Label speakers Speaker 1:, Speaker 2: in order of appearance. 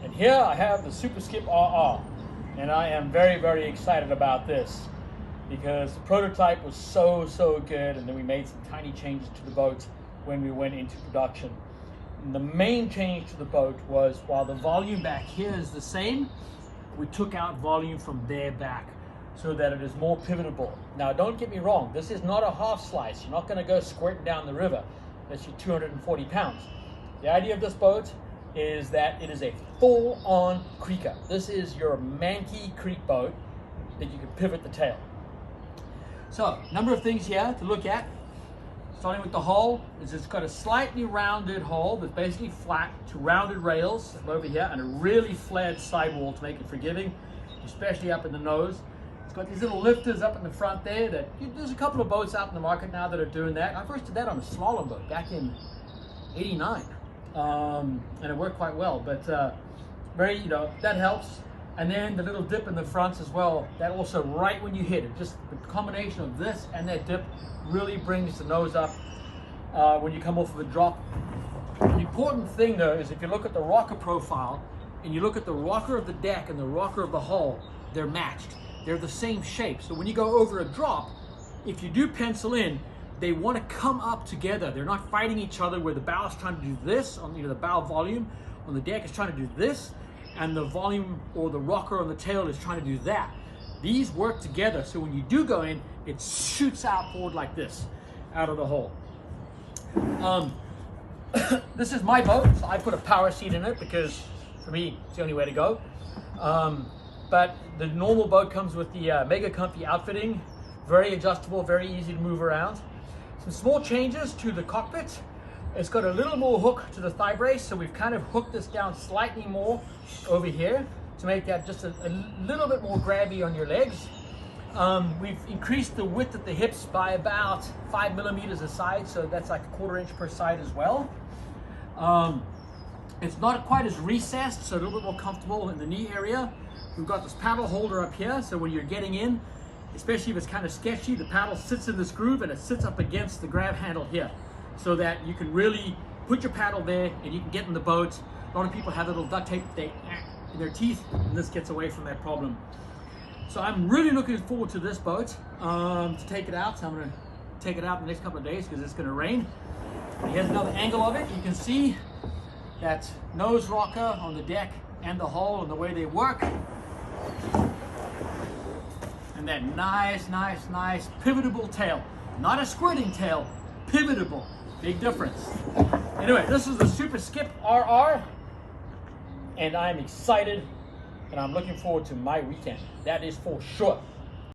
Speaker 1: And here I have the SuperSkip RR, and I am very, very excited about this because the prototype was so good, and then we made some tiny changes to the boat when we went into production. And the main change to the boat was, while the volume back here is the same, we took out volume from there back so that it is more pivotable. Now, don't get me wrong, this is not a half slice. You're not going to go squirting down the river. That's your 240 pounds. The idea of this boat is that it is a full-on creeker. This is your manky creek boat that you can pivot the tail. So, number of things here to look at. Starting with the hull, is it's got a slightly rounded hull that's basically flat, two rounded rails over here, and a really flared sidewall to make it forgiving, especially up in the nose. It's got these little lifters up in the front there that there's a couple of boats out in the market now that are doing that. I first did that on a slalom boat back in '89, and it worked quite well. But that helps. And then the little dip in the fronts as well. That also, right when you hit it, just the combination of this and that dip really brings the nose up when you come off of a drop. The important thing though is if you look at the rocker profile and you look at the rocker of the deck and the rocker of the hull, they're matched. They're the same shape. So when you go over a drop, if you do pencil in, they want to come up together. They're not fighting each other where the bow is trying to do this on the bow volume on the deck is trying to do this, and the volume or the rocker on the tail is trying to do that. These work together, so when you do go in, it shoots out forward like this, out of the hole. This is my boat, so I put a power seat in it because for me, it's the only way to go. But the normal boat comes with the mega comfy outfitting, very adjustable, very easy to move around. Some small changes to the cockpit. It's got a little more hook to the thigh brace, so we've kind of hooked this down slightly more over here to make that just a little bit more grabby on your legs. We've increased the width at the hips by about 5 millimeters a side, so that's like a 1/4 inch per side as well. It's not quite as recessed, so a little bit more comfortable in the knee area. We've got this paddle holder up here, so when you're getting in, especially if it's kind of sketchy, the paddle sits in this groove and it sits up against the grab handle here, so that you can really put your paddle there and you can get in the boat. A lot of people have a little duct tape in their teeth, and this gets away from that problem. So I'm really looking forward to this boat, to take it out. So I'm going to take it out in the next couple of days because it's going to rain. And here's another angle of it. You can see that nose rocker on the deck and the hull and the way they work. And that nice pivotable tail. Not a squirting tail, pivotable. Big difference. Anyway, this is the SuperSkip RR, and I'm excited, and I'm looking forward to my weekend. That is for sure.